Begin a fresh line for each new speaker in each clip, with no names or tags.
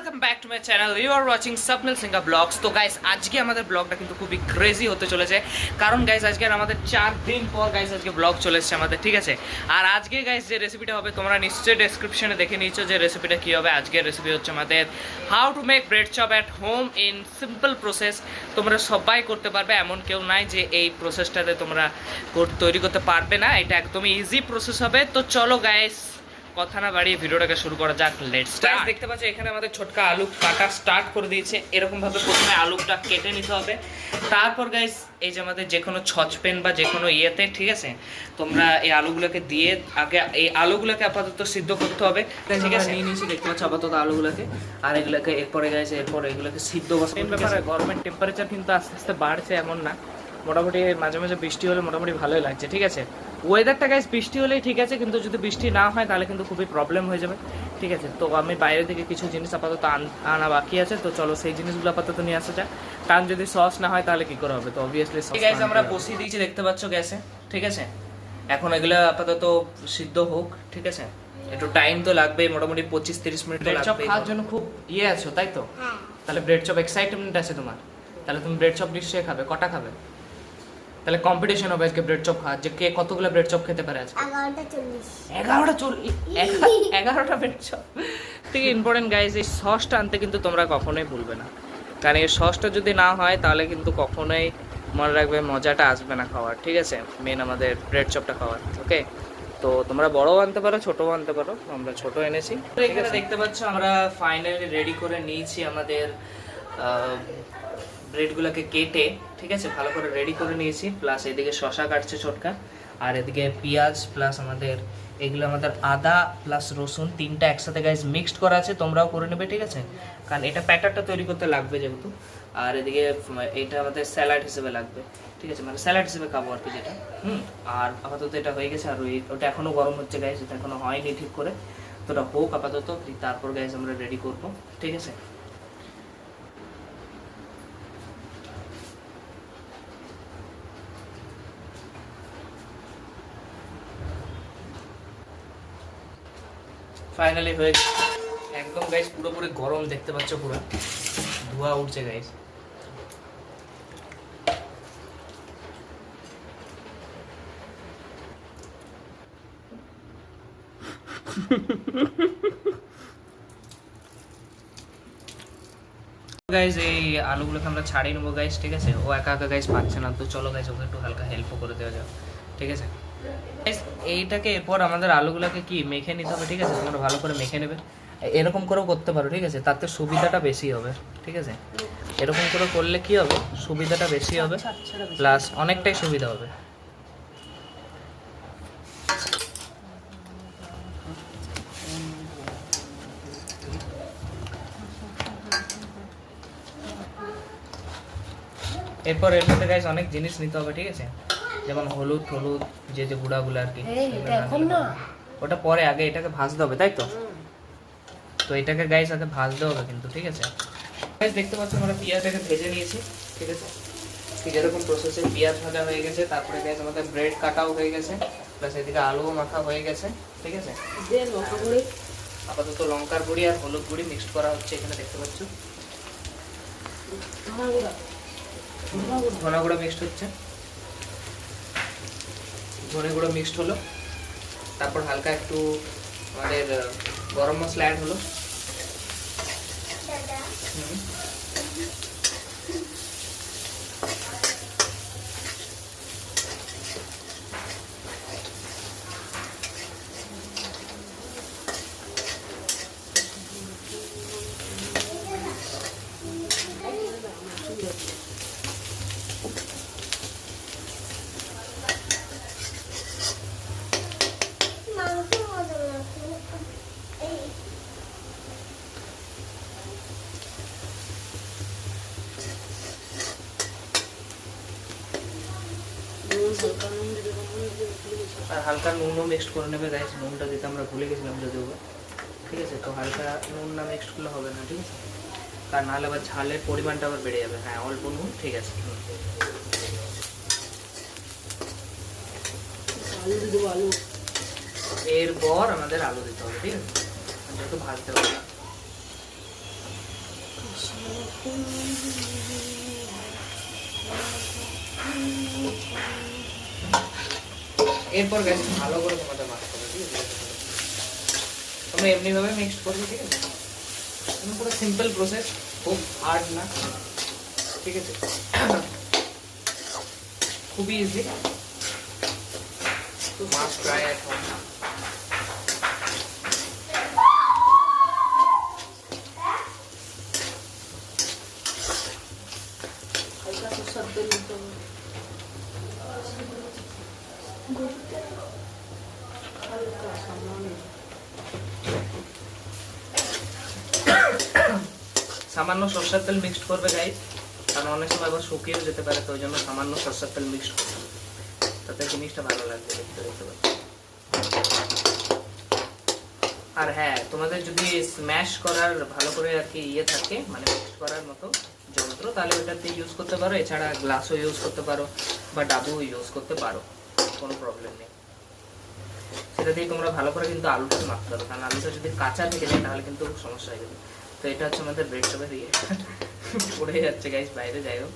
Welcome back to my channel. You are watching Swapnil Singha vlogs. তো guys আজকে আমাদের ব্লগটা কিন্তু খুবই ক্রেজি হতে চলেছে, কারণ গাইস আজকে আমাদের 4 দিন পর গাইস আজকে ব্লগ চলে এসেছে আমাদের, ঠিক আছে। আর আজকে গাইস যে রেসিপিটা হবে তোমরা নিশ্চয়ই ডেসক্রিপশনে দেখে নিয়েছো যে রেসিপিটা কী হবে। আজকের রেসিপি হচ্ছে আমাদের how to make bread chop at home in simple process. তোমরা সবাই করতে পারবে, এমন কেউ নাই যে এই প্রসেসটাতে তোমরা তৈরি করতে পারবে না। এটা একদমই ইজি প্রসেস হবে। তো চলো গাইস কথা না বাড়িয়ে ভিডিওটাকে শুরু করা যাক। Let's start. দেখতে পাচ্ছ এখানে আমাদের ছোটকা আলু কাটা স্টার্ট করে দিয়েছে। এরকম ভাবে প্রথমে আলুটা কেটে নিতে হবে। তারপর গাইস এই যে আমাদের যে কোনো ছচপেন বা যে কোনো ইয়েতে, ঠিক আছে, তোমরা এই আলুগুলোকে দিয়ে আগে এই আলুগুলোকে আপাতত সিদ্ধ করতে হবে, ঠিক আছে। নিয়ে নিয়েছি দেখতে পাচ্ছ আপাতত আলুগুলোকে, আর এগুলোকে এরপরে গাইস এরপর এগুলোকে সিদ্ধ বসাতে হবে। গরমের টেম্পারেচার কিন্তু আস্তে আস্তে বাড়ছে, এমন না, মোটামুটি মাঝে মাঝে বৃষ্টি হলে মোটামুটি ভালোই লাগছে, ঠিক আছে। ওয়েদারটা গাইস বৃষ্টি হলেই ঠিক আছে, কিন্তু যদি বৃষ্টি না হয় তাহলে কিন্তু খুবই প্রবলেম হয়ে যাবে, ঠিক আছে। তো আমি বাইরে থেকে কিছু জিনিস আপাতত আনা বাকি আছে, তো চলো সেই জিনিসগুলো আপাতত নিয়ে আসা যাক, কারণ যদি সস না হয় তাহলে কি করে হবে। তো অবভিয়াসলি গাইস আমরা বসিয়ে দিয়েছি দেখতে পাচ্ছ গ্যাসে, ঠিক আছে। এখন এগুলো আপাতত সিদ্ধ হোক, ঠিক আছে। একটু টাইম তো লাগবে, মোটামুটি 25-30 মিনিট লাগবে। ব্রেড চপ খাওয়ার জন্য খুব আছো, তাই তো? তাহলে ব্রেড চপ এক্সাইটমেন্ট আছে তোমার, তাহলে তুমি ব্রেড চপ নিশ্চয়ই খাবে। কটা খাবে? তাহলে কম্পিটিশন হবে আজকে ব্রেড চপ খাওয়ার, যে কে কতগুলো ব্রেড চপ খেতে পারে আজকে। 11টা ব্রেড চপ। ঠিক ইম্পর্টেন্ট গাইজ, এই সসটা আনতে কিন্তু তোমরা কখনোই ভুলবে না, কারণ এই সসটা যদি না হয় তাহলে কিন্তু কখনোই মনে রাখবে মজাটা আসবে না খাওয়ার, ঠিক আছে। মেন আমাদের ব্রেড চপটা খাওয়ার, ওকে। তো তোমরা বড়ও আনতে পারো, ছোটও আনতে পারো, আমরা ছোট এনেছি। তো এখানে দেখতে পাচ্ছ আমরা ফাইনালি রেডি করে নিয়েছি আমাদের ব্রেডগুলোকে কেটে, ঠিক আছে, ভালো করে রেডি করে নিয়েছি। প্লাস এদিকে শসা কাটছে ছোটকা, আর এদিকে পেঁয়াজ, প্লাস আমাদের এগুলো আমাদের আদা প্লাস রসুন তিনটা একসাথে গাইজ মিক্সড করা আছে, তোমরাও করে নেবে, ঠিক আছে, কারণ এটা প্যাটারটা তৈরি করতে লাগবে যেহেতু। আর এদিকে এটা আমাদের স্যালাড হিসেবে লাগবে, ঠিক আছে, মানে স্যালাড হিসেবে খাবো আর কি যেটা। আর আপাতত এটা হয়ে গেছে, আর ওটা এখনও গরম হচ্ছে গাইজ, এটা এখনও হয়নি ঠিক করে, তো ওটা হোক আপাতত, তারপর গাইজ আমরা রেডি করবো, ঠিক আছে। ফাইনালি হয়ে একদম গাইস পুরোপুরি গরম, দেখতে পাচ্ছ পুরো ধোঁয়া উঠছে গাইস। গাইস এই আলুগুলোকে আমরা ছাড়িয়ে নেবো গাইস, ঠিক আছে। ও একা একা গাইস পাচ্ছে না, তো চলো গাইস ওকে একটু হালকা হেল্পও করে দেওয়া যাক, ঠিক আছে। এইটাকে এরপর আমাদের আলুগুলোকে কি মেখে নিতে হবে, ঠিক আছে। তোমরা ভালো করে মেখে নেবে, এরকম করেও করতে পারো, ঠিক আছে, তাতে সুবিধাটা বেশি হবে, ঠিক আছে। এরকম করে করলে কি হবে, সুবিধাটা বেশি হবে, প্লাস অনেকটাই সুবিধা হবে। এরপর এর মধ্যে গাইস অনেক জিনিস নিতে হবে, ঠিক আছে, যেমন হলুদ টলুদ, যে যে গুঁড়াগুলো আর কি, ওটা পরে, আগে এটাকে ভাজতে হবে, তাই তো। তো এটাকে গাইস আগে ভাজতে হবে কিন্তু, ঠিক আছে। গাইস দেখতে পাচ্ছ আমরা পেঁয়াজটাকে ভেজে নিয়েছি, ঠিক আছে। ঠিক এরকম প্রসেসে পেঁয়াজ ভাজা হয়ে গেছে, তারপরে গাইস আমাদের ব্রেড কাটাও হয়ে গেছে, প্লাস এদিকে আলুও মাখা হয়ে গেছে, ঠিক আছে। আপাতত লঙ্কার গুঁড়ি আর হলুদ গুঁড়ি মিক্সড করা হচ্ছে এখানে, দেখতে পাচ্ছ ধনে গুঁড়ো মিক্সড হচ্ছে, ধনে গুঁড়ো মিক্সড হলো, তারপর হালকা একটু আমাদের গরম মশলা অ্যাড হলো। আর হালকা নুনও মিক্সড করে নেবে গাইস, নুনটা দিতে আমরা ভুলে গেছিলাম যদিও, ঠিক আছে। তো হালকা নুন না মিক্সড করলে হবে না, ঠিক আছে, কারণ নাহলে আবার ঝালের পরিমাণটা আবার বেড়ে যাবে। হ্যাঁ অল্প নুন, ঠিক আছে। এরপর আমাদের আলু দিতে হবে, ঠিক আছে, একটু ভাজতে হবে। এরপর গাইস ভালো করে তোমাদের মাখতে হবে, ঠিক আছে? তোমরা এমনি ভাবে মিক্সড করবে, ঠিক আছে? পুরো সিম্পল প্রসেস, খুব হার্ড না, ঠিক আছে? খুবই ইজি, তো মাস্ট ট্রাই এট হোম। সামান্য সরষের তেল মিক্সড করবে গাইস, কারণ অনেক সময় আবার শুকিয়েও যেতে পারে, তো ওই জন্য সামান্য সরষের তেল মিক্সড করবে, তাতে জিনিসটা ভালো লাগবে দেখতে পাচ্ছ। আর হ্যাঁ, তোমাদের যদি স্ম্যাশ করার ভালো করে আর কি ইয়ে থাকে, মানে মিক্সড করার মতো যন্ত্র, তাহলে ওটাতে ইউজ করতে পারো। এছাড়া গ্লাসও ইউজ করতে পারো বা ডাবও ইউজ করতে পারো, কোনো প্রবলেম নেই। সেটা দিয়ে তোমরা ভালো করে কিন্তু আলুটা মাখতে পারো, কারণ আলুটা যদি কাঁচা থেকে যায় তাহলে কিন্তু সমস্যা হয়ে যাবে। তো এটা হচ্ছে আমাদের ব্রেড চপের ইয়ে পড়ে যাচ্ছে গাইস বাইরে, যাই হোক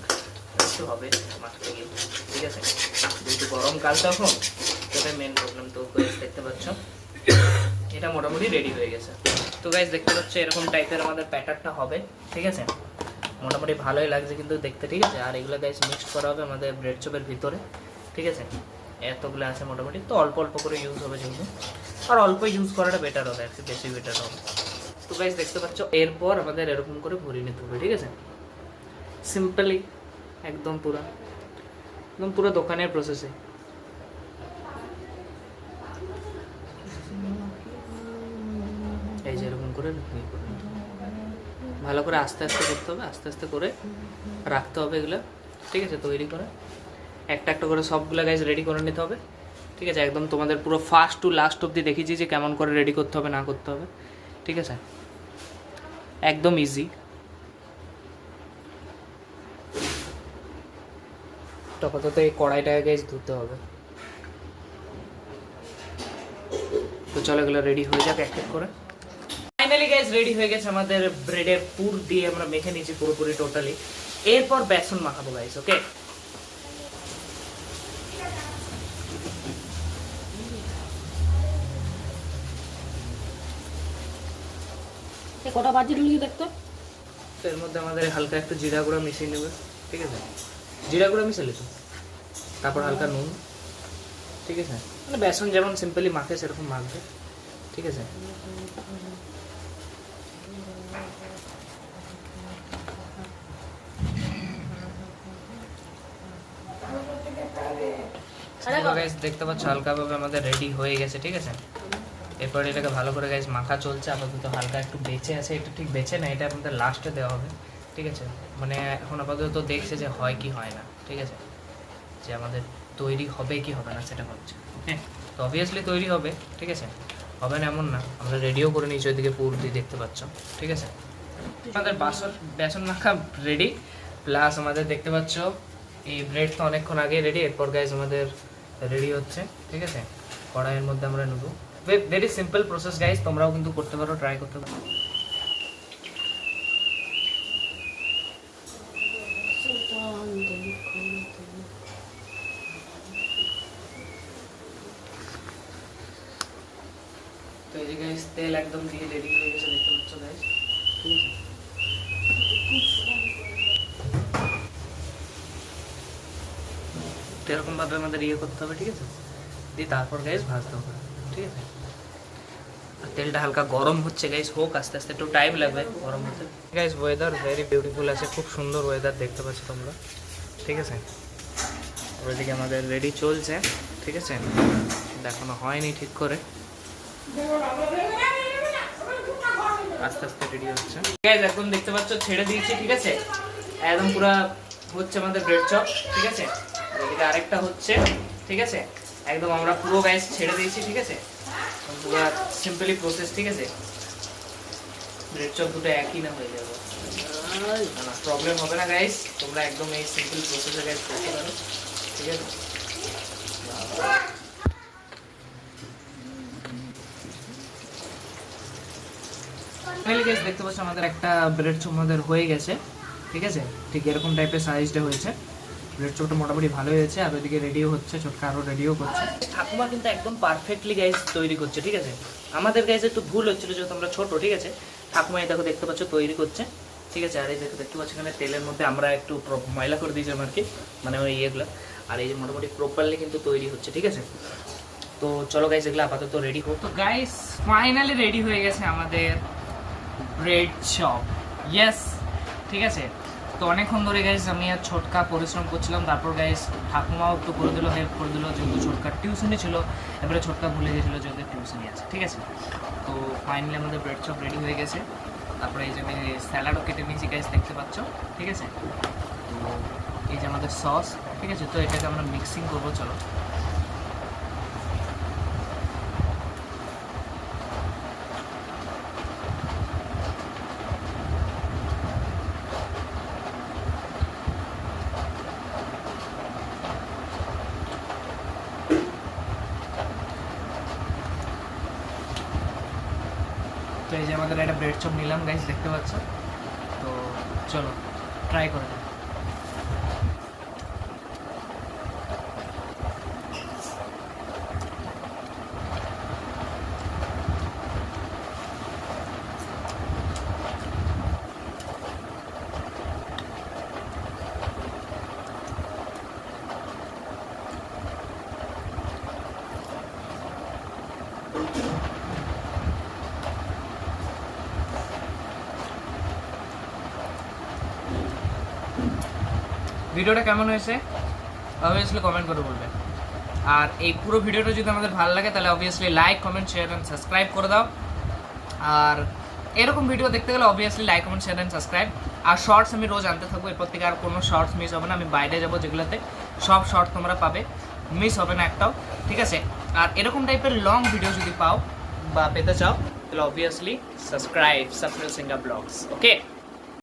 একটু হবে মাখতে গিয়ে, ঠিক আছে? যেহেতু গরমকাল তখন, সেটা মেন প্রবলেম। তো গাইস দেখতে পাচ্ছ এটা মোটামুটি রেডি হয়ে গেছে। তো গাইস দেখতে পাচ্ছ এরকম টাইপের আমাদের প্যাটারটা হবে, ঠিক আছে? মোটামুটি ভালোই লাগছে কিন্তু দেখতে, ঠিক আছে? আর এগুলো গাইস মিক্সড করা হবে আমাদের ব্রেড চপের ভিতরে, ঠিক আছে? এতগুলো আছে মোটামুটি, তো অল্প অল্প করে ইউজ হবে যেহেতু, আর অল্প ইউজ করাটা বেটার হবে, একটু বেশি বেটার হবে। তো গাইস দেখতে পাচ্ছ এরপর আমাদের এরকম করে ভরিয়ে নিতে হবে, ঠিক আছে? সিম্পলি একদম পুরো দোকানের প্রসেসে। এই যে এরকম করে ভালো করে আস্তে আস্তে করতে হবে, আস্তে আস্তে করে রাখতে হবে এগুলো, ঠিক আছে? তৈরি করে একটা একটা করে সবগুলো গাইস রেডি করে নিতে হবে, ঠিক আছে? একদম তোমাদের পুরো ফার্স্ট টু লাস্ট অবধি দেখিয়েছি যে কেমন করে রেডি করতে হবে না করতে হবে, ঠিক আছে? একদম ইজি। আপাতত এই কড়াইটাকে গাইস ধুতে হবে। তো চলো এগুলো রেডি হয়ে যাক এক এক করে। ফাইনালি গাইস রেডি হয়ে গেছে আমাদের ব্রেডের পুর দিয়ে আমরা মেখে নিয়েছি পুরোপুরি টোটালি। এরপর বেসন মাখাবো গাইস, ওকে?
কটা বাজি ঢুকিয়ে দেখতো।
তো এর মধ্যে আমাদের হালকা একটু জিরা গুঁড়া মিশিয়ে নেবে, ঠিক আছে? জিরা গুঁড়া মিশালে তো, তারপর হালকা নুন, ঠিক আছে? মানে বেসন যেমন সিম্পলি মাখে সেরকম মাখবে, ঠিক আছে? গাইস দেখতে পাচ্ছ হালকাভাবে আমাদের রেডি হয়ে গেছে, ঠিক আছে? এরপর এটাকে ভালো করে গাইস মাখা চলছে, আপাতত হালকা একটু বেঁচে আছে, এটা ঠিক বেঁচে না, এটা আমাদের লাস্টে দেওয়া হবে, ঠিক আছে? মানে এখন আপাতত দেখছে যে হয় কি হয় না, ঠিক আছে? যে আমাদের তৈরি হবে কি হবে না সেটা হচ্ছে, হ্যাঁ? তো অবভিয়াসলি তৈরি হবে, ঠিক আছে? হবে না এমন না, আমরা রেডিও করে নিয়েছি ওইদিকে পুর দিয়ে, দেখতে পাচ্ছ, ঠিক আছে? আমাদের বেসন মাখা রেডি, প্লাস আমাদের দেখতে পাচ্ছ এই ব্রেড তো অনেকক্ষণ আগে রেডি। এরপর গাইস আমাদের রেডি হচ্ছে, ঠিক আছে? কড়াইয়ের মধ্যে আমরা নেবো। ভেরি সিম্পল প্রসেস গাইস, তোমরাও কিন্তু করতে পারো, ট্রাই করতে পারো। তো এই যে গাইস তেল একদম দিয়ে রেডি হয়ে গেছে, দেখতে পাচ্ছ গাইস, ঠিক আছে? তো এরকম ভাবে আমাদের ইয়ে করতে হবে, ঠিক আছে? দিয়ে তারপর গাইস ভাজতে হবে, ঠিক আছে? আর তেলটা হালকা গরম হচ্ছে গাইস, হোক আস্তে আস্তে, একটু টাইম লাগবে গরম হতে। গাইস ওয়েদার ভেরি বিউটিফুল আছে, খুব সুন্দর ওয়েদার দেখতে পাচ্ছ তোমরা, ঠিক আছে? ওইদিকে আমাদের রেডি চলছে, ঠিক আছে? এখনো হয়নি ঠিক করে, আস্তে আস্তে রেডি হচ্ছে গাইস। একদম দেখতে পাচ্ছ ছেড়ে দিয়েছি, ঠিক আছে? একদম পুরো হচ্ছে আমাদের ব্রেড চপ, ঠিক আছে? এদিকে আরেকটা হচ্ছে, ঠিক আছে? একদম আমরা পুরো গাইস ছেড়ে দিয়েছি, ঠিক আছে? পুরো সিম্পলি প্রসেস, ঠিক আছে? ব্রেড চপ দুটো একই না হয়ে যাবে, না প্রবলেম হবে না গাইস, তোমরা একদম এই সিম্পল প্রসেসে গাইস করতে পারো, ঠিক আছে? ফাইনালি গাইস দেখতে পাচ্ছ আমাদের একটা ব্রেড চপ আমাদের হয়ে গেছে, ঠিক আছে, ঠিক এরকম টাইপের সাইজটা হয়েছে। ব্রেড চপটা মোটামুটি ভালো হয়েছে, আর ওইদিকে রেডিও হচ্ছে, ছোটকা আরও রেডিও করছে। ঠাকুমা কিন্তু একদম পারফেক্টলি গাইজ তৈরি করছে, ঠিক আছে। আমাদের গাইজ একটু ভুল হচ্ছিল যেহেতু আমরা ছোটো, ঠিক আছে। ঠাকুমা এই দেখো দেখতে পাচ্ছ তৈরি করছে, ঠিক আছে। আর এই দেখো দেখতে পাচ্ছ এখানে তেলের মধ্যে আমরা একটু ময়লা করে দিয়েছিলাম আর কি, মানে ওই ইয়েগুলো। আর এই যে মোটামুটি প্রপারলি কিন্তু তৈরি হচ্ছে, ঠিক আছে। তো চলো গাইজ এগুলো আপাতত রেডি হোক। তো গাইজ ফাইনালি রেডি হয়ে গেছে আমাদের ব্রেড চপ, ইয়েস, ঠিক আছে। তো অনেকক্ষণ ধরে গাইজ আমি আর ছোটকা পরিশ্রম করছিলাম, তারপর গাইজ ঠাকুমাও একটু করে দিল, হেল্প করে দিল, যেহেতু ছোটকার টিউশনি ছিল। এবারে ছোটকা ভুলে গেছিলো যে ওদের টিউশনি আছে, ঠিক আছে। তো ফাইনালি আমাদের ব্রেড চপ রেডি হয়ে গেছে। তারপরে এই যে আমি স্যালাডও কেটে নিয়েছি গাইজ, দেখতে পাচ্ছ, ঠিক আছে। তো এই যে আমাদের সস, ঠিক আছে। তো এটাকে আমরা মিক্সিং করবো, চলো। তো এই যে আমাদের একটা ব্রেড চপ নিলাম গাইস, দেখতে পাচ্ছ। তো চলো ট্রাই করে দিই। ভিডিওটা কেমন হয়েছে অবভিয়াসলি কমেন্ট করে বলবে। আর এই পুরো ভিডিওটা যদি আমাদের ভালো লাগে তাহলে obviously like, comment, share and subscribe করে দাও। আর এরকম ভিডিও দেখতে গেলে obviously like, comment, share and subscribe. আর শর্টস আমি রোজ আনতে থাকবো, এরপর থেকে আর কোনো শর্টস মিস হবে না। আমি বাইরে যাবো যেগুলোতে, সব শর্ট তোমরা পাবে, মিস হবে না একটাও, ঠিক আছে। আর এরকম টাইপের লং ভিডিও যদি পাও বা পেতে চাও তাহলে অবভিয়াসলি সাবস্ক্রাইব স্বপ্নিল সিংহা ব্লগস, ওকে।